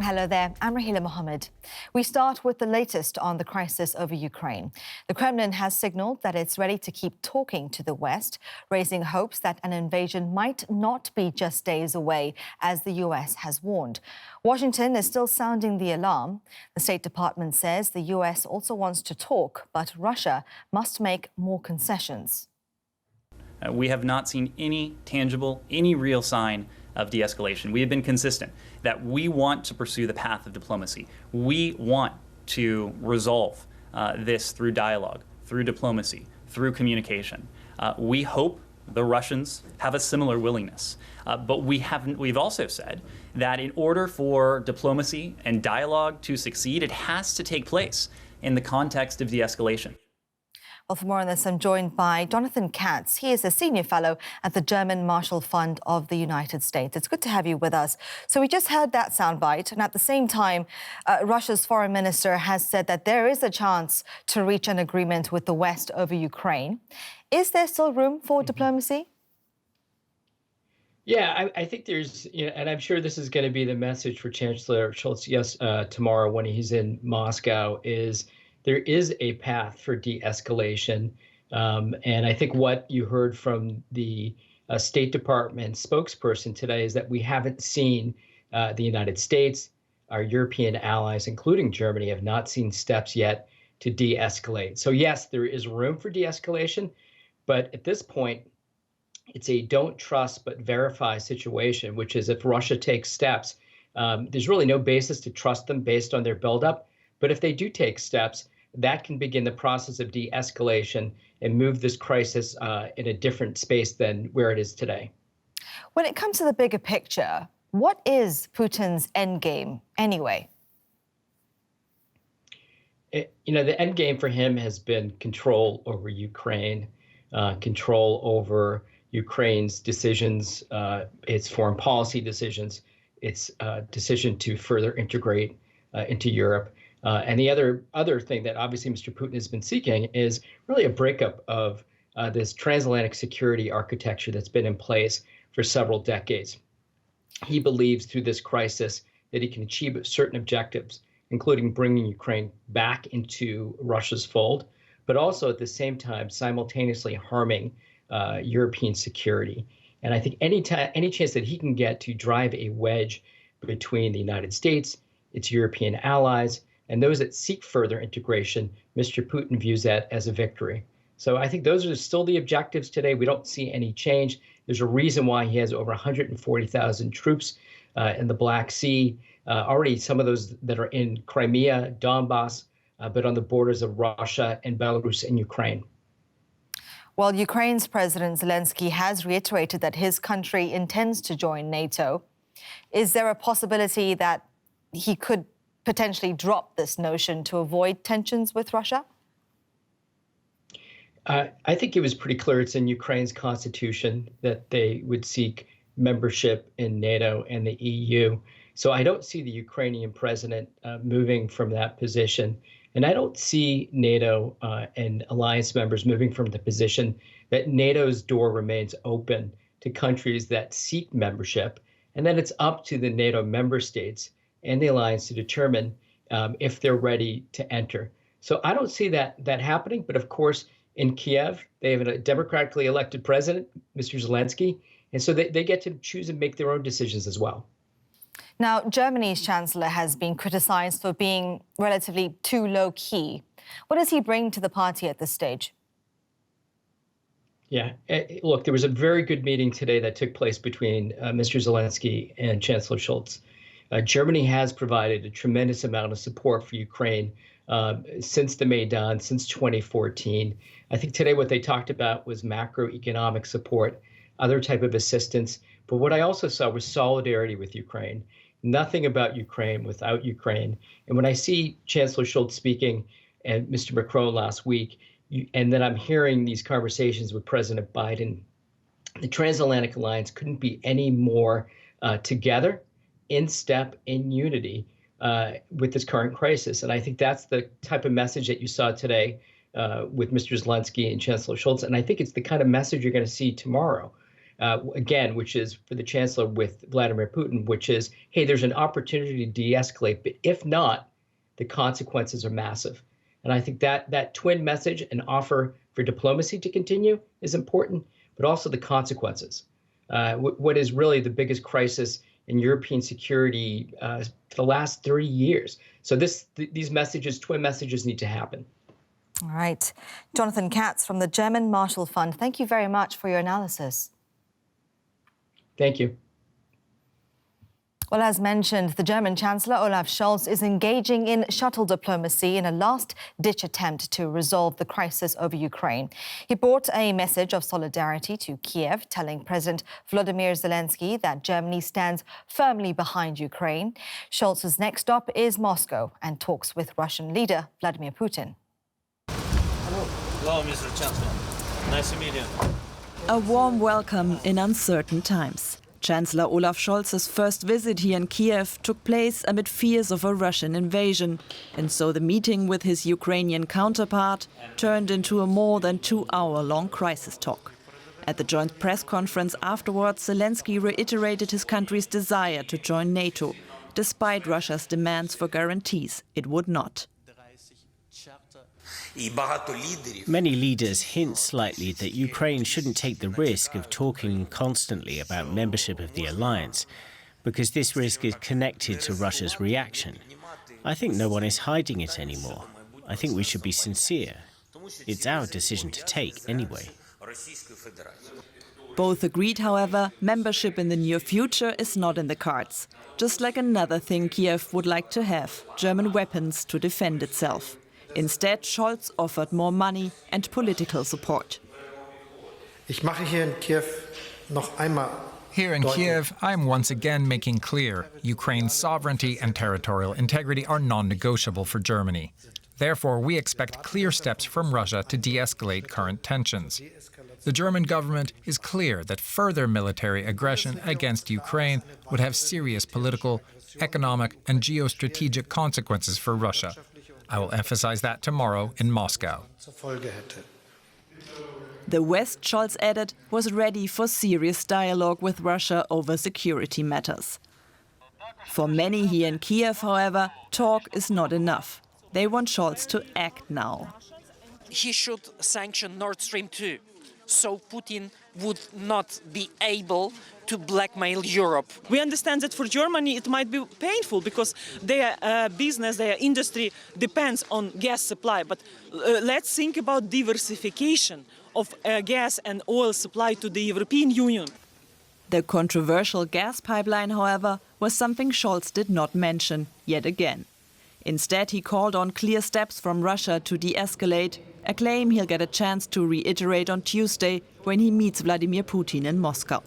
Hello there, I'm Raheela Mahomed. We start with the latest on the crisis over Ukraine. The Kremlin has signaled that it's ready to keep talking to the West, raising hopes that an invasion might not be just days away, as the US has warned. Washington is still sounding the alarm. The State Department says the US also wants to talk, but Russia must make more concessions. We have not seen any tangible, any real sign of de-escalation. We have been consistent that we want to pursue the path of diplomacy. We want to resolve this through dialogue, through diplomacy, through communication. We hope the Russians have a similar willingness. But we've also said that in order for diplomacy and dialogue to succeed, it has to take place in the context of de-escalation. Well, for more on this, I'm joined by Jonathan Katz. He is a senior fellow at the German Marshall Fund of the United States. It's good to have you with us. So we just heard that soundbite, and at the same time, Russia's foreign minister has said that there is a chance to reach an agreement with the West over Ukraine. Is there still room for diplomacy? Yeah, I think there's, and I'm sure this is going to be the message for Chancellor Scholz, tomorrow when he's in Moscow, is there is a path for de-escalation. And I think what you heard from the State Department spokesperson today is that we haven't seen the United States, our European allies, including Germany, have not seen steps yet to de-escalate. So yes, there is room for de-escalation, but at this point, it's a don't trust but verify situation, which is if Russia takes steps, there's really no basis to trust them based on their buildup. But if they do take steps, that can begin the process of de-escalation and move this crisis in a different space than where it is today. When it comes to the bigger picture, what is Putin's endgame anyway? The end game for him has been control over Ukraine, control over Ukraine's decisions, its foreign policy decisions, its decision to further integrate into Europe. And the other thing that obviously Mr. Putin has been seeking is really a breakup of this transatlantic security architecture that's been in place for several decades. He believes through this crisis that he can achieve certain objectives, including bringing Ukraine back into Russia's fold, but also at the same time simultaneously harming European security. And I think any chance that he can get to drive a wedge between the United States, its European allies, and those that seek further integration, Mr. Putin views that as a victory. So I think those are still the objectives today. We don't see any change. There's a reason why he has over 140,000 troops in the Black Sea, already some of those that are in Crimea, Donbass, but on the borders of Russia and Belarus and Ukraine. Well, Ukraine's President Zelensky has reiterated that his country intends to join NATO. Is there a possibility that he could potentially drop this notion to avoid tensions with Russia? I think it was pretty clear it's in Ukraine's constitution that they would seek membership in NATO and the EU. So I don't see the Ukrainian president moving from that position. And I don't see NATO and alliance members moving from the position that NATO's door remains open to countries that seek membership. And then it's up to the NATO member states and the alliance to determine if they're ready to enter. So I don't see that happening. But of course, in Kiev, they have a democratically elected president, Mr. Zelensky, and so they get to choose and make their own decisions as well. Now, Germany's chancellor has been criticized for being relatively too low-key. What does he bring to the party at this stage? Yeah, look, there was a very good meeting today that took place between Mr. Zelensky and Chancellor Scholz. Germany has provided a tremendous amount of support for Ukraine since the Maidan, since 2014. I think today what they talked about was macroeconomic support, other type of assistance. But what I also saw was solidarity with Ukraine. Nothing about Ukraine without Ukraine. And when I see Chancellor Scholz speaking and Mr. Macron last week, and then I'm hearing these conversations with President Biden, the transatlantic alliance couldn't be any more together, in step, in unity with this current crisis. And I think that's the type of message that you saw today with Mr. Zelensky and Chancellor Scholz. And I think it's the kind of message you're going to see tomorrow. again, which is for the chancellor with Vladimir Putin, which is, hey, there's an opportunity to de-escalate, but if not, the consequences are massive. And I think that twin message and offer for diplomacy to continue is important, but also the consequences. What is really the biggest crisis in European security for the last 30 years. So these messages, twin messages, need to happen. All right. Jonathan Katz from the German Marshall Fund, thank you very much for your analysis. Thank you. Well, as mentioned, the German Chancellor Olaf Scholz is engaging in shuttle diplomacy in a last-ditch attempt to resolve the crisis over Ukraine. He brought a message of solidarity to Kiev, telling President Volodymyr Zelensky that Germany stands firmly behind Ukraine. Scholz's next stop is Moscow and talks with Russian leader Vladimir Putin. Hello, Mr. Chancellor. Nice to meet you. A warm welcome in uncertain times. Chancellor Olaf Scholz's first visit here in Kiev took place amid fears of a Russian invasion, and so the meeting with his Ukrainian counterpart turned into a more than 2-hour-long crisis talk. At the joint press conference afterwards, Zelensky reiterated his country's desire to join NATO, despite Russia's demands for guarantees it would not. Many leaders hint slightly that Ukraine shouldn't take the risk of talking constantly about membership of the alliance, because this risk is connected to Russia's reaction. I think no one is hiding it anymore. I think we should be sincere. It's our decision to take anyway. Both agreed, however, membership in the near future is not in the cards. Just like another thing Kiev would like to have, German weapons to defend itself. Instead, Scholz offered more money and political support. Here in Kiev, I'm once again making clear Ukraine's sovereignty and territorial integrity are non-negotiable for Germany. Therefore, we expect clear steps from Russia to de-escalate current tensions. The German government is clear that further military aggression against Ukraine would have serious political, economic, and geostrategic consequences for Russia. I will emphasize that tomorrow in Moscow. The West, Scholz added, was ready for serious dialogue with Russia over security matters. For many here in Kiev, however, talk is not enough. They want Scholz to act now. He should sanction Nord Stream 2, so Putin would not be able to blackmail Europe. We understand that for Germany it might be painful because their business, their industry depends on gas supply. But let's think about diversification of gas and oil supply to the European Union. The controversial gas pipeline, however, was something Scholz did not mention yet again. Instead, he called on clear steps from Russia to de-escalate, a claim he'll get a chance to reiterate on Tuesday when he meets Vladimir Putin in Moscow.